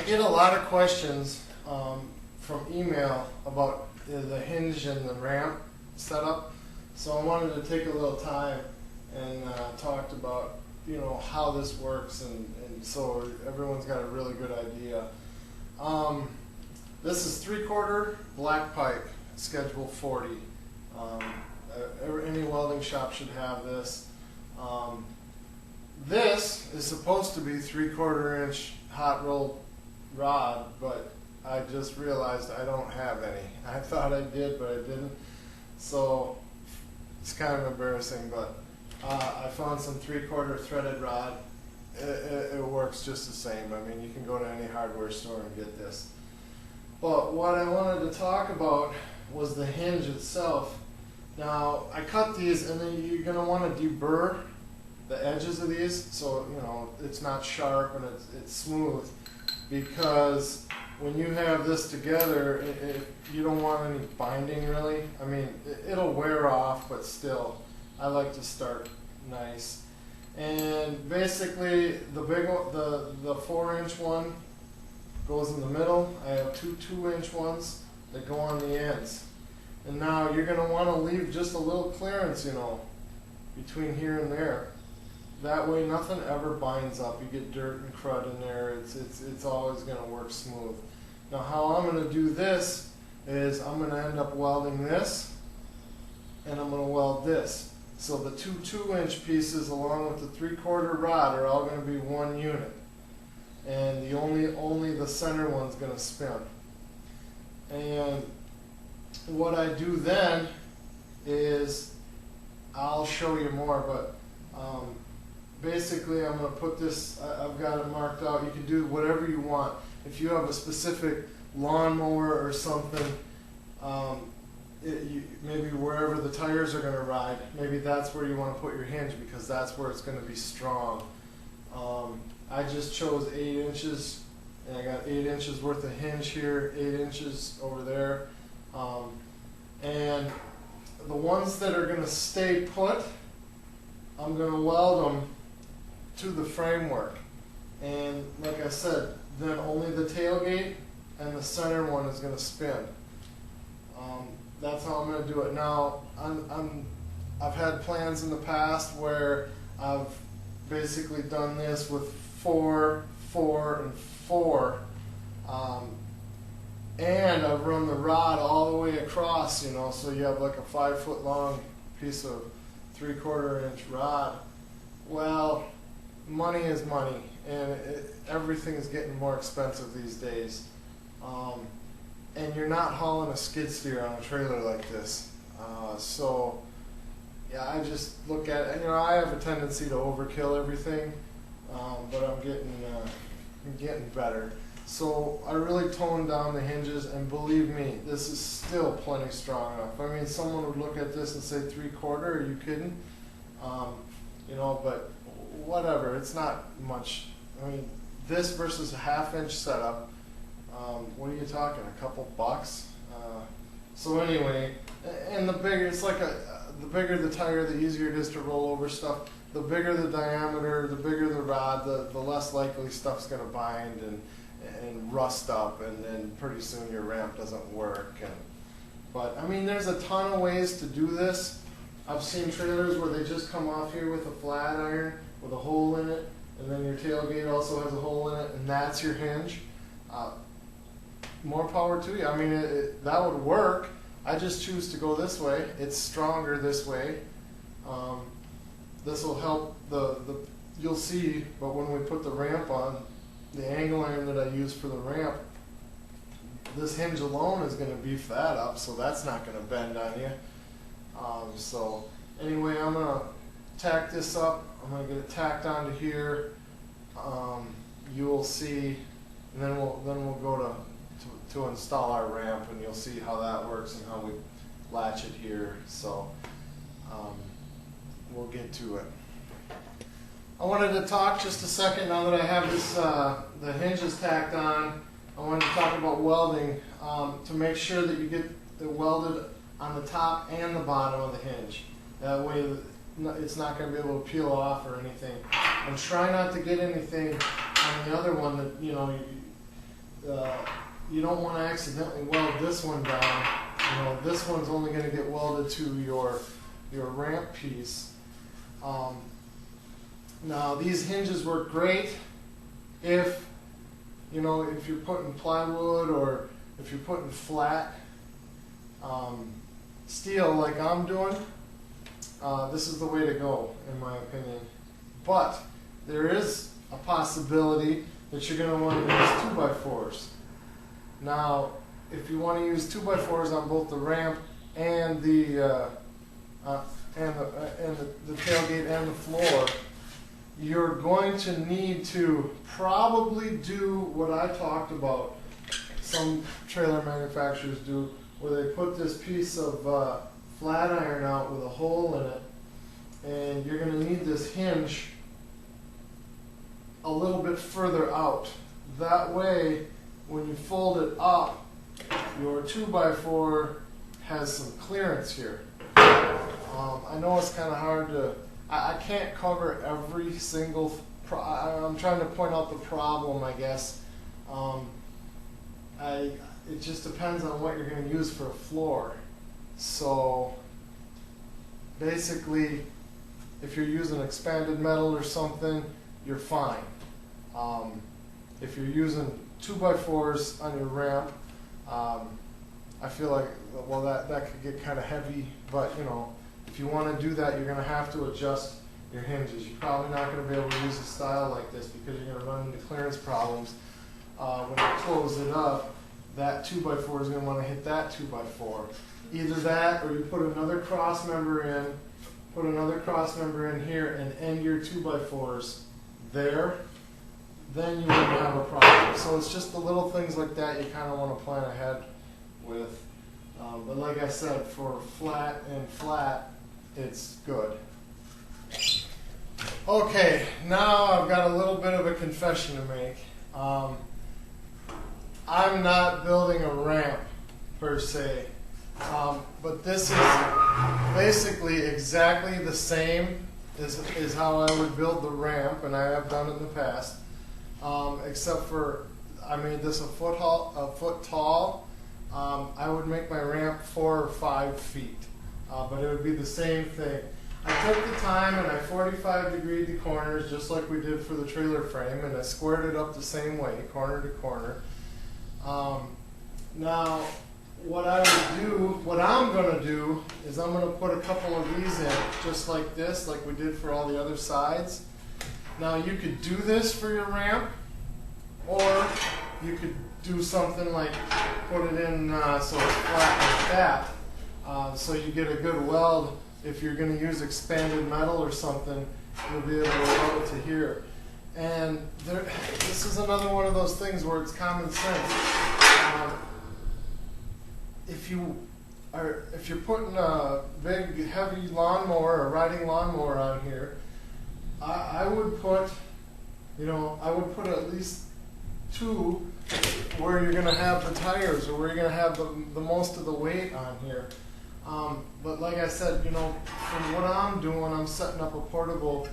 get a lot of questions from email about the hinge and the ramp setup, so I wanted to take a little time and talked about how this works, and so everyone's got a really good idea. This is 3/4 black pipe, schedule 40. Any welding shop should have this. This is supposed to be 3/4 inch hot rolled rod, but I just realized I don't have any. I thought I did, but I didn't. So it's kind of embarrassing, but I found some 3/4 threaded rod. It works just the same. I mean, you can go to any hardware store and get this. But what I wanted to talk about was the hinge itself. Now, I cut these, and then you're going to want to deburr the edges of these so it's not sharp and it's smooth, because when you have this together, you don't want any binding really. I mean, it'll wear off, but still, I like to start nice. And basically, the big one, the 4-inch one goes in the middle. I have two 2-inch ones that go on the ends. And now you're going to want to leave just a little clearance, between here and there. That way nothing ever binds up. You get dirt and crud in there. It's always going to work smooth. Now how I'm going to do this is I'm going to end up welding this, and I'm going to weld this. So the two 2-inch pieces along with the 3/4 rod are all going to be one unit. And only the center one's going to spin. And what I do then is, I'll show you more, but basically I'm going to put this, I've got it marked out. You can do whatever you want. If you have a specific lawnmower or something, maybe wherever the tires are going to ride, maybe that's where you want to put your hinge, because that's where it's going to be strong. I just chose 8 inches, and I got 8 inches worth of hinge here, 8 inches over there. And the ones that are going to stay put, I'm going to weld them to the framework. And like I said, then only the tailgate and the center one is going to spin. That's how I'm going to do it. Now, I've had plans in the past where I've basically done this with 4, 4, and 4. And I've run the rod all the way across, so you have like a 5-foot long piece of 3/4 inch rod. Well, money is money, and everything is getting more expensive these days. And you're not hauling a skid steer on a trailer like this. So, yeah, I just look at it, and I have a tendency to overkill everything, but I'm getting better. So I really toned down the hinges, and believe me, this is still plenty strong enough. I mean, someone would look at this and say 3/4, are you kidding? But whatever, it's not much. I mean, this versus a 1/2-inch setup, what are you talking, a couple bucks? So anyway, and the bigger, it's like the bigger the tire, the easier it is to roll over stuff. The bigger the diameter, the bigger the rod, the less likely stuff's going to bind and rust up, and then pretty soon your ramp doesn't work. But I mean, there's a ton of ways to do this. I've seen trailers where they just come off here with a flat iron with a hole in it, and then your tailgate also has a hole in it, and that's your hinge. More power to you. I mean, that would work. I just choose to go this way. It's stronger this way. This will help you'll see, but when we put the ramp on, the angle iron that I use for the ramp, this hinge alone is going to beef that up, so that's not going to bend on you. So anyway, I'm going to tack this up. I'm going to get it tacked onto here. You'll see, and then we'll go to install our ramp, and you'll see how that works and how we latch it here. So we'll get to it. I wanted to talk just a second, now that I have this the hinges tacked on. I wanted to talk about welding, to make sure that you get it welded on the top and the bottom of the hinge. That way it's not going to be able to peel off or anything. And try not to get anything on the other one that, you don't want to accidentally weld this one down. You know, this one's only going to get welded to your ramp piece. Now these hinges work great if, you know, if you're putting plywood or if you're putting flat steel like I'm doing. This is the way to go, in my opinion. But there is a possibility that you're going to want to use 2x4s. Now, if you want to use 2x4s on both the ramp and the tailgate and the floor, you're going to need to probably do what I talked about. Some trailer manufacturers do, where they put this piece of flat iron out with a hole in it, and you're going to need this hinge a little bit further out. That way, when you fold it up, your 2x4 has some clearance here. I know it's kind of hard to, I can't cover every single, I'm trying to point out the problem, I guess. It just depends on what you're going to use for a floor. So basically, if you're using expanded metal or something, you're fine. If you're using 2x4s on your ramp, I feel like, well, that could get kind of heavy, but you know, if you want to do that, you're going to have to adjust your hinges. You're probably not going to be able to use a style like this because you're going to run into clearance problems. When you close it up, that 2x4 is going to want to hit that 2x4. Either that, or you put another cross member in here and end your 2x4s there, then you wouldn't have a problem. So it's just the little things like that you kind of want to plan ahead with. But like I said, for flat and flat, it's good. Okay, now I've got a little bit of a confession to make. I'm not building a ramp per se, but this is basically exactly the same as how I would build the ramp, and I have done it in the past, except for I made this a foot tall. I would make my ramp 4 or 5 feet, but it would be the same thing. I took the time and I 45-degreed the corners just like we did for the trailer frame, and I squared it up the same way, corner to corner. Now, what I'm going to do is I'm going to put a couple of these in just like this, like we did for all the other sides. Now, you could do this for your ramp, or you could do something like put it in so it's flat like that. So you get a good weld. If you're going to use expanded metal or something, you'll be able to weld it to here. And this is another one of those things where it's common sense. If you're putting a big, heavy lawnmower or riding lawnmower on here, I would put, I would put at least 2 where you're going to have the tires or where you're going to have the most of the weight on here. But like I said, from what I'm doing, I'm setting up a portable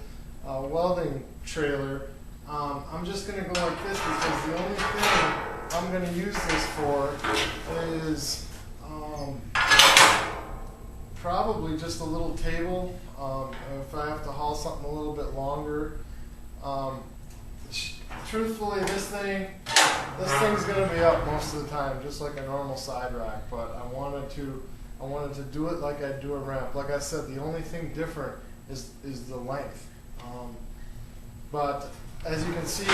welding trailer. I'm just going to go like this because the only thing I'm going to use this for is probably just a little table. If I have to haul something a little bit longer. Truthfully, this thing's going to be up most of the time, just like a normal side rack. But I wanted to do it like I do a ramp. Like I said, the only thing different is the length. But as you can see,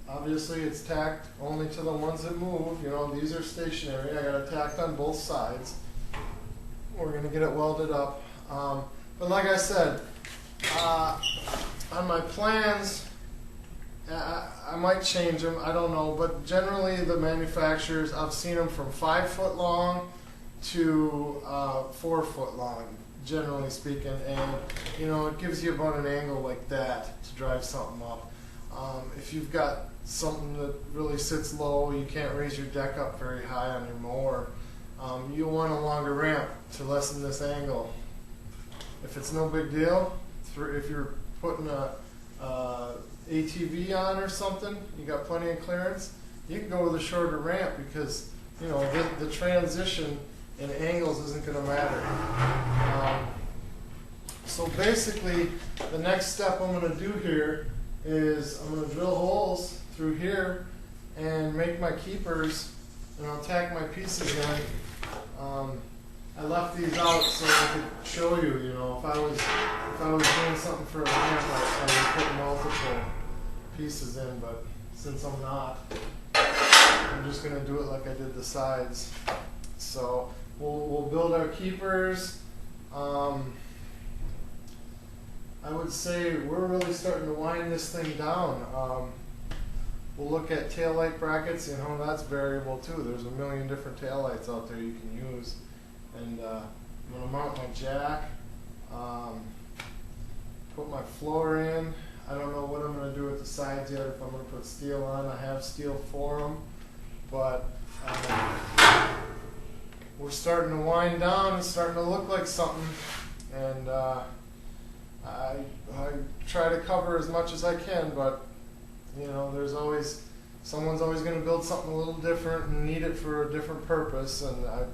obviously it's tacked only to the ones that move. These are stationary. I got it tacked on both sides. We're going to get it welded up. But like I said, on my plans, I might change them, I don't know, but generally the manufacturers, I've seen them from 5 foot long to 4 foot long, generally speaking, and it gives you about an angle like that to drive something up. If you've got something that really sits low, you can't raise your deck up very high on your mower, you'll want a longer ramp to lessen this angle. If it's no big deal, if you're putting ATV on or something, you got plenty of clearance, you can go with a shorter ramp because, you know, the transition in angles isn't going to matter. So basically, the next step I'm going to do here is I'm going to drill holes through here and make my keepers, and I'll tack my pieces in. I left these out so I could show you, you know, if I was doing something for a ramp, I would put multiple pieces in, but since I'm not, I'm just going to do it like I did the sides. So we'll build our keepers. I would say we're really starting to wind this thing down. We'll look at taillight brackets. You know, that's variable too. There's a million different taillights out there you can use. And I'm going to mount my jack, put my floor in. I don't know what I'm going to do with the sides yet, if I'm going to put steel on. I have steel for them, but we're starting to wind down. It's starting to look like something, and I try to cover as much as I can, but you know, someone's always going to build something a little different and need it for a different purpose, and I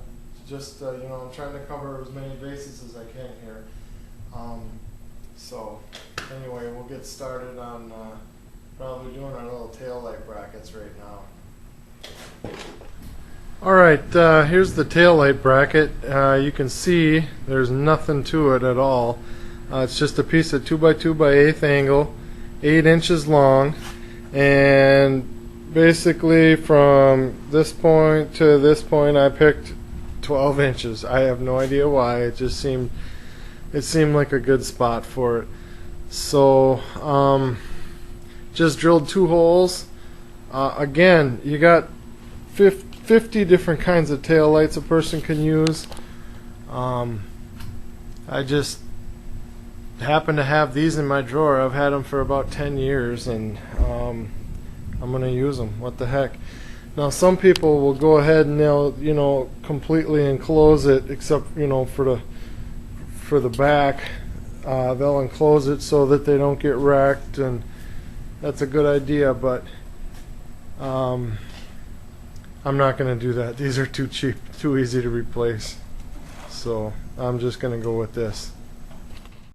just, you know, I'm trying to cover as many bases as I can here. So anyway, we'll get started on probably doing our little tail light brackets right now. Alright, here's the tail light bracket. You can see there's nothing to it at all. It's just a piece of 2x2 by 1/8 angle, 8 inches long, and basically from this point to this point I picked 12 inches. I have no idea why. It seemed like a good spot for it. So just drilled 2 holes. Again, you got 50 different kinds of tail lights a person can use. I just happen to have these in my drawer. I've had them for about 10 years, and I'm going to use them. What the heck. Now some people will go ahead and they'll, you know, completely enclose it, except, you know, for the back. They'll enclose it so that they don't get wrecked, and that's a good idea, but I'm not going to do that. These are too cheap, too easy to replace. So I'm just going to go with this.